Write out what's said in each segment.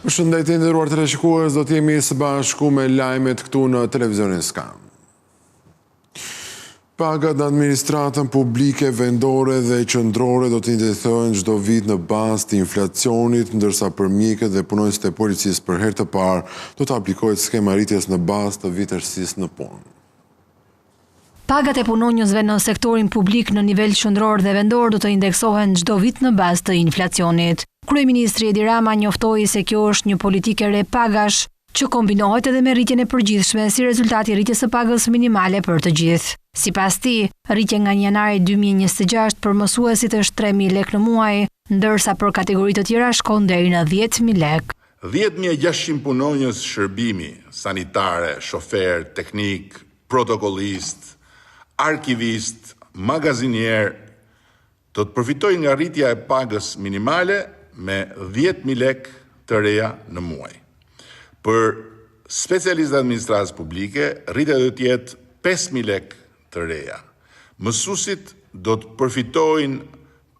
Përshëndetje nderuar teleshikues, do të jemi së bashku me lajmet këtu në televizionin Skan. Pagat në administratën publike vendore dhe qendrore do të indeksohen çdo vit në bazë të inflacionit, ndërsa për mjekët dhe punonjësit e policisë për herë të parë do të aplikohet skema rritjes në bazë të vjetërsisë në punë. Pagat e punonjësve në sektorin publik në nivel qendror dhe vendor do të indeksohen çdo vit në bazë të inflacionit. Kryeministri Edi Rama njoftoi se kjo është një politikë e re pagash që kombinohet edhe me rritjen e përgjithshme si rezultat i rritjes së pagës minimale për të gjithë. Sipas tij, rritja nga janari 2026 për mësuesit është 3.000 lekë në muaj, ndërsa për kategoritë të tjera shkon deri në 10.000 lekë. 10.600 punonjës shërbimi, sanitare, shofer, teknik, protokollist, arkivist, magazinier, do të përfitojnë nga rritja e pagës minimale me 10.000 lekë të reja në muaj. Për specialistët e administratës publike, rritja do të jetë 5.000 lekë të reja. Mësuesit do të përfitojnë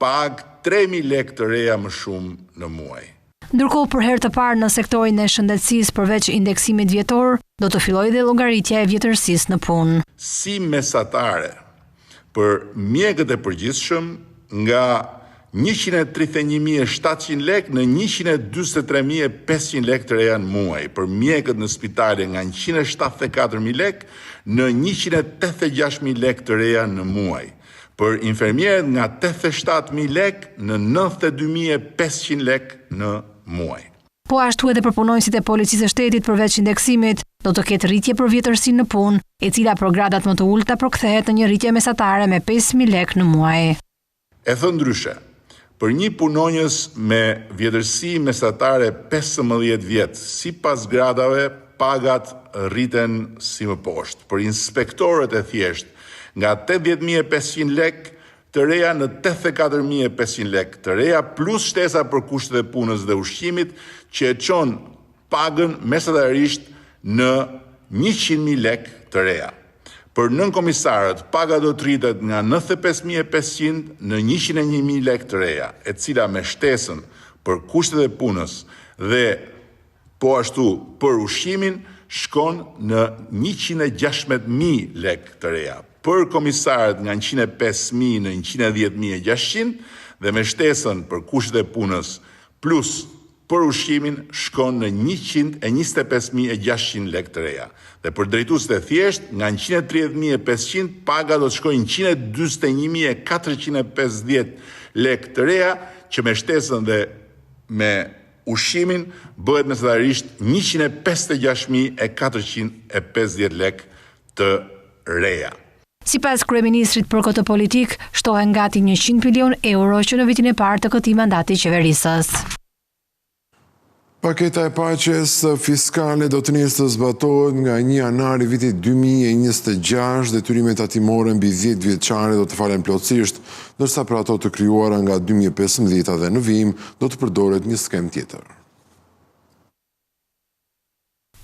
pagë 3.000 lekë të reja më shumë në muaj. Ndërkohë për herë të parë në sektorin e shëndetësisë përveç indeksimit vjetor, do të fillojë dhe llogaritja e vjetërsisë në punë. Si mesatare për mjekët e përgjithshëm nga 131.700 lekë në 143.500 lekë të reja në muaj, për mjekët në spitale nga 174.000 lekë në 186.000 lekë të reja në muaj, për infermierët nga 87.000 lekë në 92.500 lekë në muaj. Po ashtu edhe për punonjësit e policisë së shtetit përveç indeksimit, do të ketë rritje për vjetërsinë në punë, e cila për gradat më të ulta përkthehet në një rritje mesatare me 5.000 lekë në muaj. E thënë ndryshe, për një punonjës me vjetërsi mesatare 15 vjet, sipas gradave, pagat rriten si më poshtë. Për inspektorët e thjesht, nga 80.500 lekë të reja në 84.500 lekë të reja, plus shtesa për kushtet e punës dhe ushqimit, që e çon pagën mesatarisht në 100.000 lekë të reja. Për nënkomisarët, paga do të rritet nga 95.500 në 101.000 lekë të reja, e cila me shtesën për kushtet e punës dhe po ashtu për ushqimin shkon në 116.000 lekë të reja. Për komisarët nga 105.000 në 110.600 dhe me shtesën për kushtet e punës plus për ushqimin shkon në 125.600 lekë të reja. Dhe për drejtuesit e thjesht, nga 130.500 paga do të shkojnë 141.450 lekë të reja, që me shtesën dhe me ushqimin bëhet mesatarisht 156.450 lekë të reja. Sipas kryeministrit për këtë politikë, shtohen gati 100 milion euro që në vitin e parë të këtij mandati qeverisës. Paketa e paqes fiskale do të nisë të zbatohet nga 1 janar i vitit 2026, detyrimet tatimore mbi 10 vjeçare do të falen plotësisht, ndërsa për ato të krijuara nga 2015 dhe në vijim do të përdoret një skem tjetër.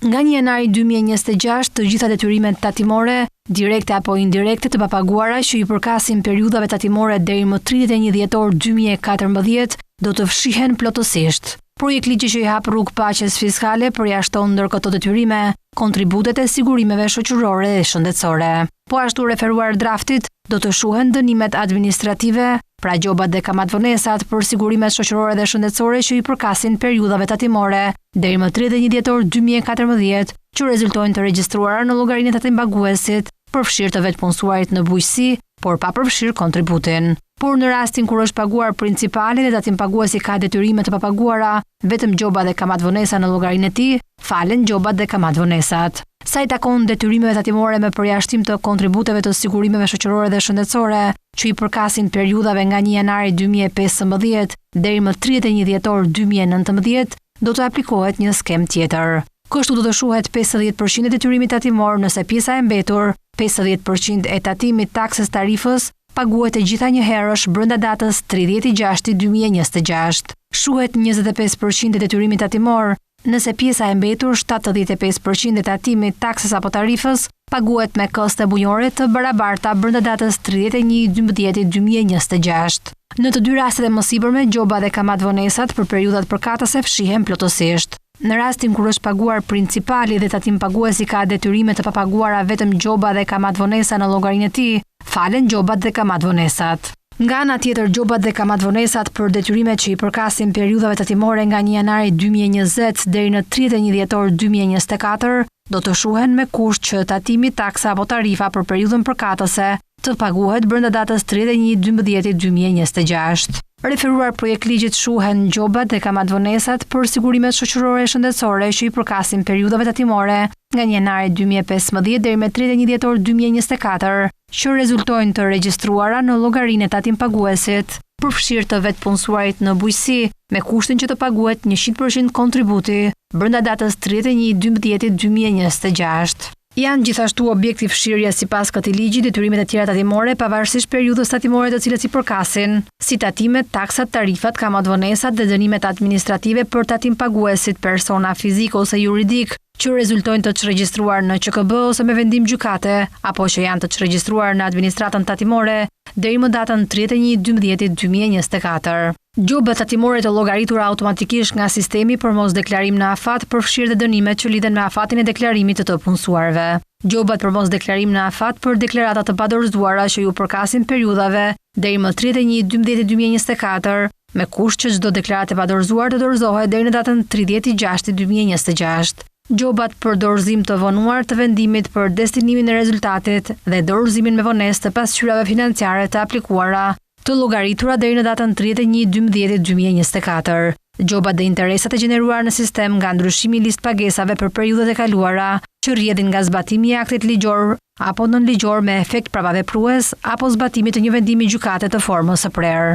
Nga 1 janari 2026, të gjitha detyrimet tatimore, direkte apo indirekte të papaguara që i përkasin periudhave tatimore deri më 31 dhjetor 2014 do të fshihen plotësisht. Projekt ligji që i hap rrugë paqes fiskale përjashton ndër këto detyrime kontributet e sigurimeve shoqërore dhe shëndetësore. Po ashtu referuar draftit, do të shuhen dënimet administrative, pra gjobat dhe kamatvonesat për sigurimet shoqërore dhe shëndetësore që i përkasin periudhave tatimore deri më 31 dhjetor 2014, që rezultojnë të regjistruara në llogarinë e tatimbaguesit, përfshirë të vetpunësuarit në bujqësi, por pa përfshirë kontributin. Por në rastin kur është paguar principali dhe tatimbaguesi ka detyrime të papaguara, vetëm gjoba dhe kamatvonesa në llogarinë e tij, falen gjobat dhe kamatvоnesat. Sa i takon detyrimeve tatimore me përjashtim të kontributeve të sigurimeve shoqërore dhe shëndetësore, që i përkasin periudhave nga 1 janari 2015 deri më 31 dhjetor 2019, do të aplikohet një skem tjetër. Kështu do të shuhet 50% e detyrimit tatimor nëse pjesa e mbetur, 50% e tatimit taksës tarifës, paguhet e gjitha njëherësh brenda datës 30/6/2026. Shuhet 25% e detyrimit tatimor, nëse pjesa e mbetur 75% e tatimit taksës apo tarifës paguhet me koste bujore të barabarta brenda datës 31/12/2026. Në të dy rastet e mësipërme, gjoba dhe kamatvonesat për periudhat përkatëse fshihen plotësisht. Në rastin kur është paguar principali dhe tatim paguesi ka detyrime të papaguara vetëm gjoba dhe kamatvonesa në llogarinë e tij, falen gjobat dhe kamatvоnesat. Nga ana tjetër, gjobat dhe kamatvоnesat për detyrimet që i përkasin periudhave tatimore nga 1 janari 2020 deri në 31 dhjetor 2024 do të shuhen me kusht që tatimi, taksa apo tarifa për periudhën përkatëse të paguhet brenda datës 31/12/2026. Referuar projekt ligjit shuhen gjobat dhe kamatvоnesat për sigurimet shoqërore shëndetësore që i përkasin periudhave tatimore nga 1 janari 2015 deri me 31 dhjetor 2024, që rezultojnë të regjistruara në llogarinë e tatim paguesit, përfshirë të vetë punësuarit në bujqësi, me kushtin që të paguhet 100% kontributi brenda datës 31/12/2026. Janë gjithashtu objekti fshirja sipas këtij ligji detyrimet e tjera tatimore pavarësisht periudhës tatimore të cilët i përkasin, si tatimet, taksat, tarifat, kamatvоnesat dhe dënimet administrative për tatim paguesit persona fizik ose juridik, që rezultojnë të çregjistruar në QKB ose me vendim gjykate, apo që janë të çregjistruar në administratën tatimore deri më datën 31/12/2024. Gjobat tatimore të llogaritura automatikisht nga sistemi për mos deklarim në afat përfshirë dhe dënimet që lidhen me afatin e deklarimit të punësuarve. Gjobat për mos deklarim në afat për deklarata të padorëzuara që ju përkasin periudhave deri më 31/12/2024, me kusht që çdo deklaratë e padorëzuar të dorëzohet deri në datën 30/6/2026. Gjobat për dorëzim të vonuar të vendimit për destinimin e rezultatit dhe dorëzimin me vonesë të pasqyrave financiare të aplikuara të llogaritura deri në datën 31/12/2024. Gjobat dhe interesat e gjeneruar në sistem nga ndryshimi i listë pagesave për periudhat e kaluara që rrjedhin nga zbatimi i aktit ligjor apo nënligjor me efekt pravaveprues apo zbatimi të një vendimi gjykate të formës së prerë.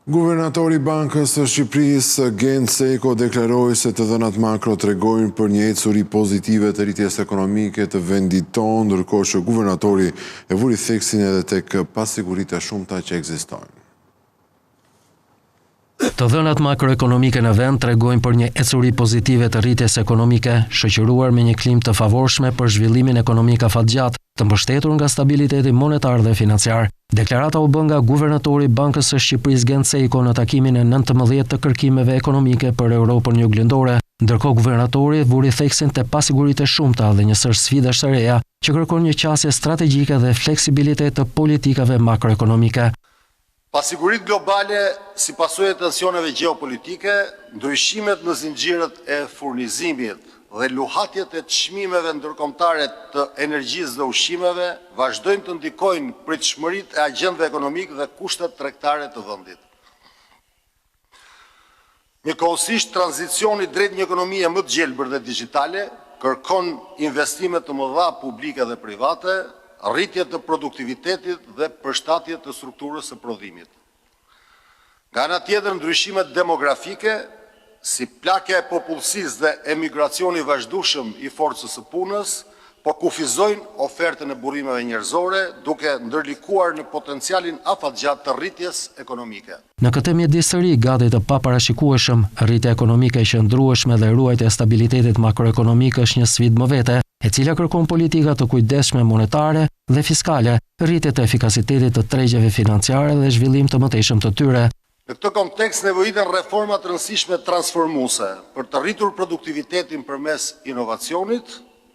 Guvernatori i Bankës së Shqipërisë, Gent Seko, deklaroi se të dhënat makro tregojnë për një ecuri pozitive të rritjes ekonomike të vendit tonë, ndërkohë që guvernatori e vuri theksin edhe tek pasiguritë e shumta që ekzistojnë. Të dhënat makroekonomike në vend tregojnë për një ecuri pozitive të rritjes ekonomike, shoqëruar me një klimë të favorshme për zhvillimin ekonomik afatgjatë, të mbështetur nga stabiliteti monetar dhe financiar. Deklarata u bë nga guvernatori i Bankës së Shqipërisë Gent Seko në takimin e 19 të kërkimeve ekonomike për Europën Juglindore, ndërkohë guvernatori vuri theksin te pasiguritë e shumta dhe një sër sfidash të reja që kërkon një qasje strategjike dhe fleksibilitet të politikave makroekonomike. Pasigurit globale si pasojë e tensioneve gjeopolitike, ndryshimet në zinxhirët e furnizimit dhe luhatjet e çmimeve ndërkombëtare të energjisë dhe ushqimeve vazhdojnë të ndikojnë pritshmëritë e agjendëve ekonomike dhe kushtet tregtare të vendit. Njëkohësisht, tranzicioni drejt një ekonomie më të gjelbër dhe digjitale kërkon investime të mëdha publike dhe private, rritje të produktivitetit dhe përshtatje të strukturës së prodhimit. Nga ana tjetër, ndryshimet demografike, si plakja e popullsisë dhe emigracioni vazhdueshëm i forcës së punës, po kufizojnë ofertën e burrimeve njerëzore, duke ndërlikuar në potencialin afatgjatë të rritjes ekonomike. Në këtë mjedisëri gati të paparashikueshëm, rritja ekonomike e qëndrueshme dhe ruajtja e stabilitetit makroekonomik është një sfidë më vete, e cila kërkon politika të kujdesshme monetare dhe fiskale, rritje të efikasitetit të tregjeve financiare dhe zhvillim të mëtejshëm të tyre. Në këtë kontekst nevojiten reforma të rëndësishme transformuese për të rritur produktivitetin përmes inovacionit,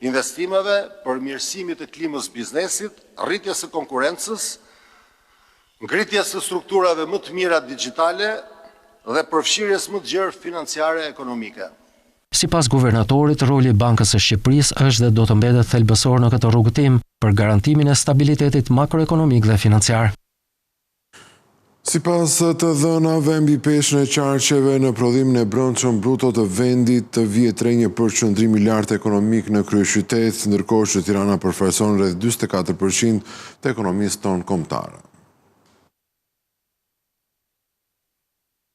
investimeve, përmirësimit të klimës biznesit, rritjes së konkurrencës, ngritjes së strukturave më të mira digjitale dhe përfshirjes më të gjerë financiare ekonomike. Sipas guvernatorit, roli i Bankës së Shqipërisë është dhe do të mbetet thelbësor në këtë rrugëtim për garantimin e stabilitetit makroekonomik dhe financiar. Sipas të dhënave mbi peshën e qarqeve në prodhimin e brendshëm bruto të vendit të vihet re një përqendrim i lartë ekonomik në kryeqytet, ndërkohë që Tirana përfaqëson rreth 44% të ekonomisë tonë kombëtare.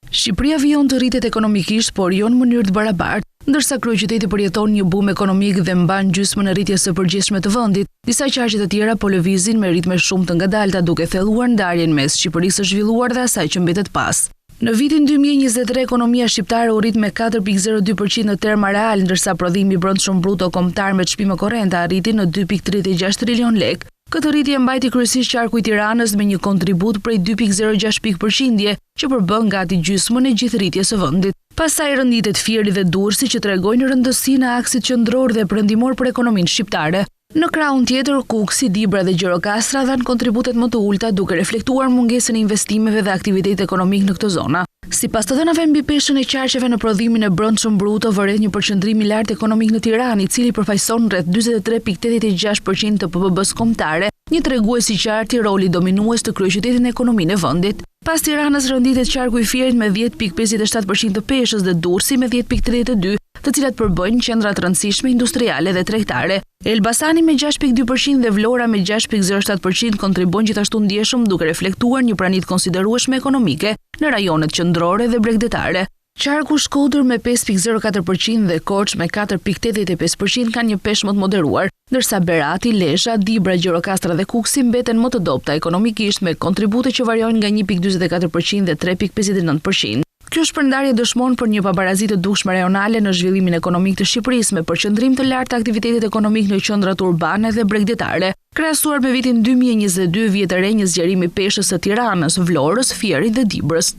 Shqipëria vijon të rritet ekonomikisht, por jo në mënyrë të barabartë, ndërsa kryeqyteti përjeton një bum ekonomik dhe mban gjysmën e rritjes së përgjithshme të vendit. Disa qarqe të tjera po lëvizin me ritme shumë të ngadalta, duke thelluar ndarjen mes Shqipërisë së zhvilluar dhe asaj që mbetet pas. Në vitin 2023 ekonomia shqiptare u rrit me 4.02% në terma real, ndërsa prodhimi i brendshëm bruto kombëtar me çmime korrente arriti në 2.36 trilion lekë. Këtë rritje mbajti kryesisht qarku i Tiranës me një kontribut prej 2.06 %, që përbën gati gjysmën e gjithë rritjes së vendit. Pastaj rënditet Fieri dhe Durrësi që tregojnë rëndësinë e aksit qendror dhe perëndimor për ekonominë shqiptare. Në krahun tjetër, Kuksi, Dibra dhe Gjirokastra dhanë kontributet më të ulta duke reflektuar mungesën e investimeve dhe aktivitetit ekonomik në këtë zona. Sipas të dhënave mbi peshën e qarqeve në prodhimin e brendshëm bruto vëret një përqendrim i lartë ekonomik në Tiranë, i cili përfaqëson rreth 43.86% të PBB-s kombëtare, një tregues i qartë i rolit dominues të kryeqytetit në ekonominë e vendit. Pas Tiranës rënditet qarku i Fierit me 10.57% të peshës dhe Durrësi me 10.32%, të cilat përbëjnë qendra të rëndësishme industriale dhe tregtare. Elbasani me 6.2% dhe Vlora me 6.07% kontribuojnë gjithashtu ndjeshëm duke reflektuar një pranit konsiderueshme ekonomike në rajonet qendrore dhe bregdetare. Qarku Shkodër me 5.04% dhe Korçë me 4.85% kanë një peshë më të moderuar, ndërsa Berati, Lesha, Dibra, Gjirokastra dhe Kuksi mbeten më të dobta ekonomikisht me kontribute që variojnë nga 1.44% dhe 3.59%. Kjo shpërndarje dëshmon për një pabarazi të dukshme rajonale në zhvillimin ekonomik të Shqipërisë me përqendrim të lartë të aktivitetit ekonomik në qendrat urbane dhe bregdetare, krahasuar me vitin 2022, vjet e re një zgjerimi peshës së Tiranës, Vlorës, Fierit dhe Dibrës.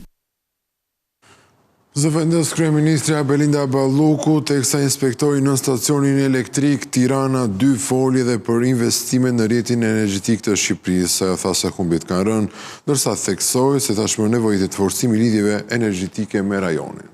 Zëvendës kryeministrja Belinda Balluku teksa inspektori në stacionin elektrik Tirana 2 foli dhe për investime në rrjetin energjetik të Shqipërisë. Ajo tha se humbjet kanë rënë, ndërsa theksoi se tashmë nevojitet forcimi lidhjeve energjetike me rajonin.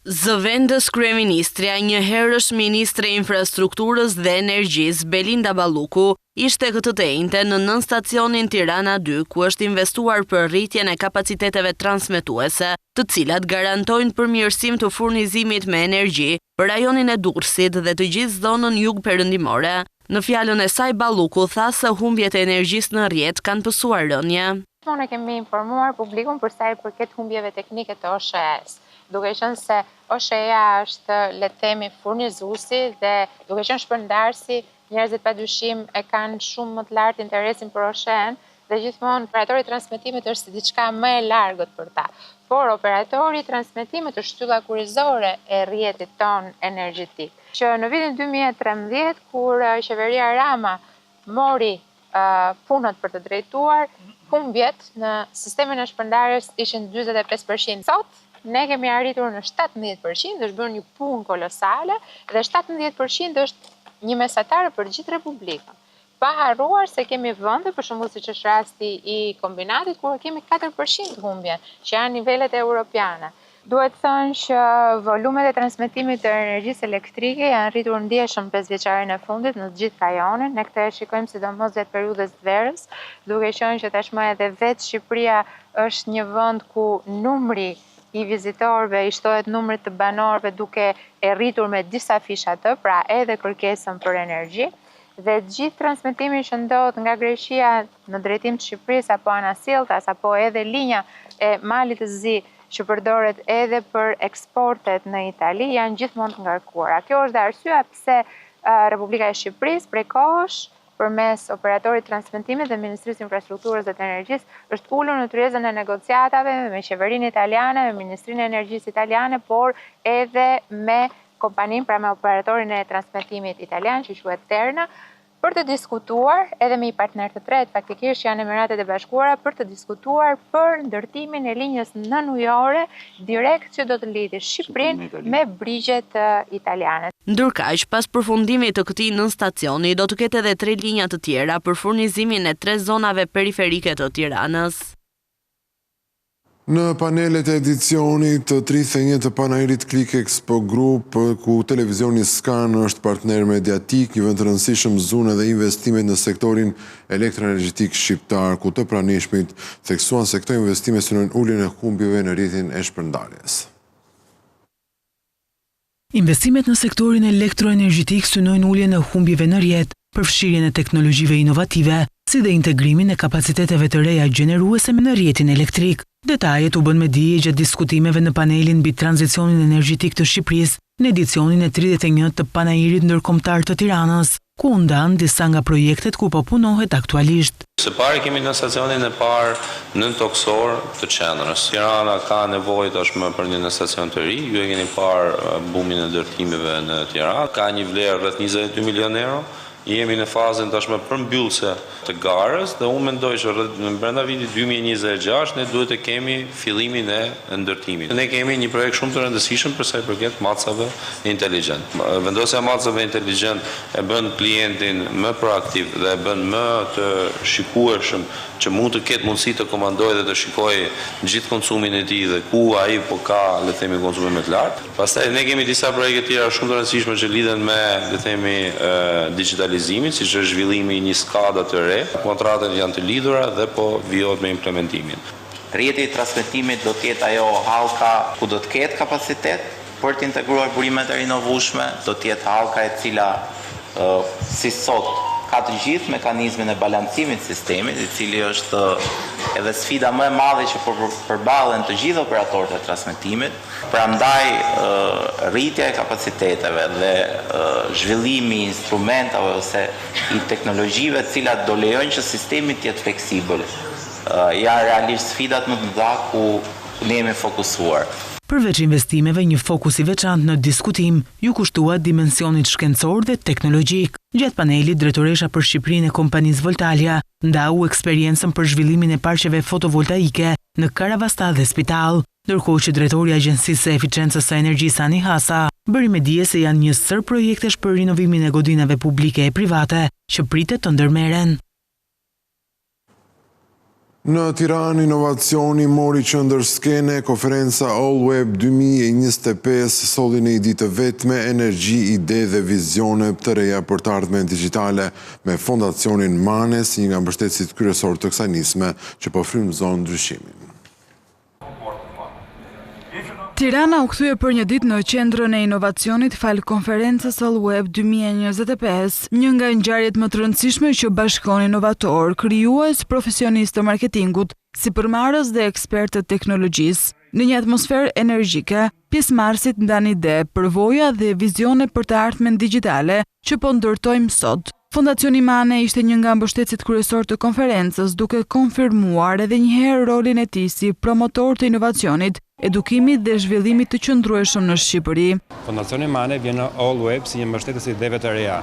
Zëvendës kryeministrja, një herësh ministre e infrastrukturës dhe energjisë Belinda Balluku, ishte këtë të njëjtën në nën stacionin Tirana 2, ku është investuar për rritjen e kapaciteteve transmetuese, të cilat garantojnë përmirësim të furnizimit me energji për rajonin e Durrësit dhe të gjithë zonën jug-perëndimore. Në fjalën e saj, Balluku tha se humbjet e energjisë në rrjet kanë pësuar rënje. Ne kemi informuar publikun për sa i përket humbjeve teknike të OSHE-s, duke qenë se OSHE-ja është, le të themi, furnizuesi dhe duke qenë shpërndarësi, njerëzit padyshim e kanë shumë më të lartë interesin për OSHE-n dhe gjithmonë operatori i transmetimit është si diçka më e largët për ta. Por operatori i transmetimit është shtylla kurrizore e rrjetit ton energjetik. Që në vitin 2013, kur qeveria Rama mori punët për të drejtuar, humbjet në sistemin e shpërndarjes ishin 45%. Sot ne kemi arritur në 17%, është bërë një punë kolosale dhe 17% është një mesatare për gjithë Republikën. Pa harruar se kemi vende, për shembull siç është rasti i kombinatit, ku kemi 4% humbje, që janë nivelet europiane. Duhet thënë që volumet e transmetimit të energjisë elektrike janë rritur ndjeshëm 5 vjeçarin e fundit në të gjithë rajonin. Ne këtë e shikojmë sidomos gjatë periudhës të verës, duke qenë që tashmë edhe vetë Shqipëria është një vend ku numri i vizitorëve i shtohet numrit të banorëve duke e rritur me disa fisha të, pra edhe kërkesën për energji, dhe gjithë transmetimi që ndodh nga Greqia në drejtim të Shqipërisë apo Anasilltas apo edhe linja e Malit të Zi që përdoret edhe për eksportet në Itali janë gjithmonë të ngarkuara. Kjo është dhe arsyeja pse Republika e Shqipërisë prej kohësh përmes operatorit transmetimit dhe Ministrisë Infrastrukturës dhe të Energjisë është ulur në tryezën e negociatave me qeverinë italiane, me Ministrinë e Energjisë italiane, por edhe me kompaninë, pra me operatorin e transmetimit italian që quhet Terna, për të diskutuar edhe me i partner të tretë, faktikisht janë Emiratet e Bashkuara, për të diskutuar për ndërtimin e linjës nënujore direkt që do të lidhë Shqipërinë me brigjet italiane. Ndërkaq, pas përfundimit të këtij nën stacioni, do të ketë edhe 3 linja të tjera për furnizimin e 3 zonave periferike të Tiranës. Në panelet e edicionit të 31 të panairit Click Expo Group, ku televizioni Skan është partner mediatik, një vend të rëndësishëm zone dhe investimet në sektorin elektroenergjetik shqiptar, ku të pranishmit theksuan se këto investime synojnë uljen e humbjeve në rrjetin e shpërndarjes. Investimet në sektorin elektroenergjetik synojnë uljen e humbjeve në rrjet, përfshirjen e teknologjive inovative, si dhe integrimin e kapaciteteve të reja gjeneruese në rrjetin elektrik. Detajet u bën me dije gjatë diskutimeve në panelin mbi tranzicionin energjetik të Shqipërisë në edicionin e 31 të panairit ndërkombëtar të Tiranës, ku u ndan disa nga projektet ku po punohet aktualisht. Së pari kemi në stacionin e parë nën toksor të qendrës. Tirana ka nevojë tashmë për një stacion të ri. Ju e keni parë bumin e ndërtimeve në Tiranë. Ka një vlerë rreth 22 milion euro. Jemi në fazën tashmë përmbyllëse të garës dhe unë mendoj që në brenda vitit 2026 ne duhet të kemi fillimin e ndërtimit. Ne kemi një projekt shumë të rëndësishëm për sa i përket macave inteligjent. Vendosja e macave inteligjent e bën klientin më proaktiv dhe e bën më të shikueshëm që mund të ketë mundësi të komandojë dhe të shikojë gjithë konsumin e tij dhe ku ai po ka, le të themi, konsumim më të lartë. Pastaj ne kemi disa projekte tjera shumë të rëndësishme që lidhen me, le të themi, digitalizimin, siç është zhvillimi i një skada të re. Kontratat janë të lidhura dhe po vijohet me implementimin. Rrjeti i transmetimit do të jetë ajo hallka ku do të ketë kapacitet për të integruar burimet e rinovueshme, do të jetë hallka e cila si sot ka të gjithë mekanizmin e balancimit sistemit, i cili është edhe sfida më e madhe që përballen të gjithë operatorët e transmetimit. Prandaj rritja e kapaciteteve dhe zhvillimi i instrumentave ose i teknologjive të cilat do lejojnë që sistemi të jetë fleksibël, janë realisht sfidat më të mëdha ku ne jemi fokusuar. Përveç investimeve, një fokus i veçantë në diskutim ju kushtua dimensionit shkencor dhe teknologjik. Gjatë panelit, drejtoresha për Shqipërinë e kompanisë Voltalia ndau eksperiencën për zhvillimin e parqeve fotovoltaike në Karavasta dhe Spital, ndërkohë që drejtori i Agjencisë së Eficiencës së Energjisë Ani Hasa bëri me dije se janë një sër projektesh për rinovimin e godinave publike e private që pritet të ndërmeren. Në Tiranë, inovacioni mori qendër skene, konferenca All Web 2025 solli në ide të vetme, energji, ide dhe vizione të reja për të ardhmen digjitale me fondacionin Manes, një nga mbështetësit kryesor të kësaj nisme që po frymëzon ndryshimin. Tirana u kthye për një ditë në qendrën e inovacionit fal konferencës All Web 2025, një nga ngjarjet më të rëndësishme që bashkon inovator, krijues, profesionistë të marketingut, sipërmarrës dhe ekspertë të teknologjisë. Në një atmosferë energjike, pjesëmarrësit ndan ide, përvoja dhe vizione për të ardhmen digjitale që po ndërtojmë sot. Fondacioni Mane ishte një nga mbështetësit kryesor të konferencës, duke konfirmuar edhe një herë rolin e tij si promotor të inovacionit, edukimit dhe zhvillimit të qëndrueshëm në Shqipëri. Fondacioni Mane vjen në All Web si një mbështetës i ideve të reja,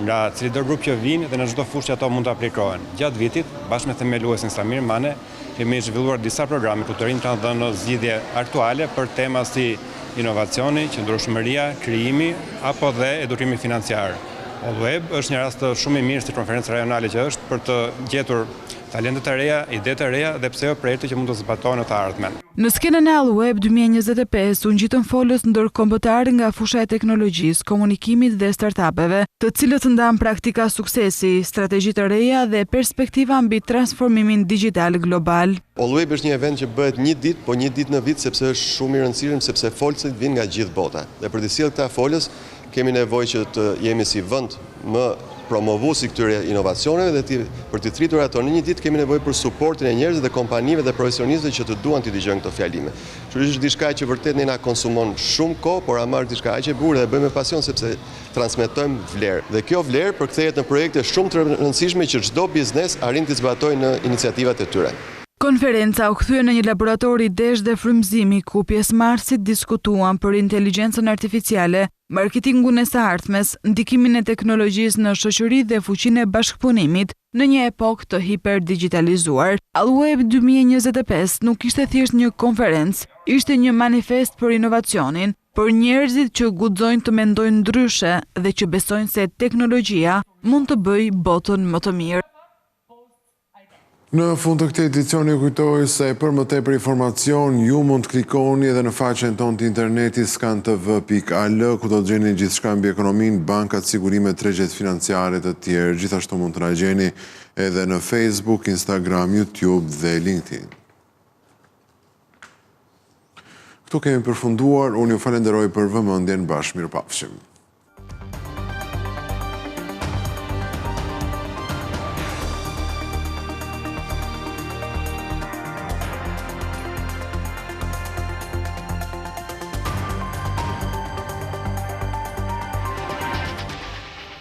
nga cili grup që vinë dhe në çdo fushë që ato mund të aplikohen. Gjatë vitit, bashkë me themeluesin Samir Mane, kemi zhvilluar disa programe ku të rinjt kanë dhënë zgjidhje aktuale për tema si inovacioni, qëndrueshmëria, krijimi apo dhe edukimi financiar. All Web është një rast shumë i mirë si konferencë rajonale që është për të gjetur talente të reja, ide të reja dhe pse jo projekte që mund të zbatohen në të ardhmen. Në skenën e All Web 2025 u ngjitën folës ndërkombëtar nga fusha e teknologjisë, komunikimit dhe startupeve, të cilët ndan praktika suksesi, strategji të reja dhe perspektiva mbi transformimin digjital global. All Web është një event që bëhet një ditë, po një ditë në vit sepse është shumë i rëndësishëm sepse folësit vinë nga gjithë bota. Dhe për të sjellë këta folës kemi nevojë që të jemi si vend më promovuesi këtyre inovacioneve dhe për të thritur ato në një ditë kemi nevojë për suportin e njerëzve dhe kompanive dhe profesionistëve që të duan të dëgjojnë këto fjalime. Kështu është diçka që vërtet ne na konsumon shumë kohë, por ama është diçka aq e bukur dhe bëjmë me pasion sepse transmetojmë vlerë. Dhe kjo vlerë përkthehet në projekte shumë të rëndësishme që çdo biznes arrin të zbatojë në iniciativat e tyre. Konferenca u kthye në një laborator idesh dhe frymëzimi ku pjesëmarrësit diskutuan për inteligjencën artificiale, marketingun e së ardhmes, ndikimin e teknologjisë në shoqëri dhe fuqinë e bashkëpunimit në një epokë të hiperdigitalizuar. All Web 2025 nuk ishte thjesht një konferencë, ishte një manifest për inovacionin, për njerëzit që guxojnë të mendojnë ndryshe dhe që besojnë se teknologjia mund të bëjë botën më të mirë. Në fund të këtij edicioni kujtoj se për më tepër informacion ju mund të klikoni edhe në faqen tonë të internetit skantv.al ku do të gjeni gjithçka mbi ekonominë, bankat, sigurimet, tregjet financiare të tjerë. Gjithashtu mund të na gjeni edhe në Facebook, Instagram, YouTube dhe LinkedIn. Këtu kemi përfunduar, unë ju falenderoj për vëmendjen, bashkë mirupafshim.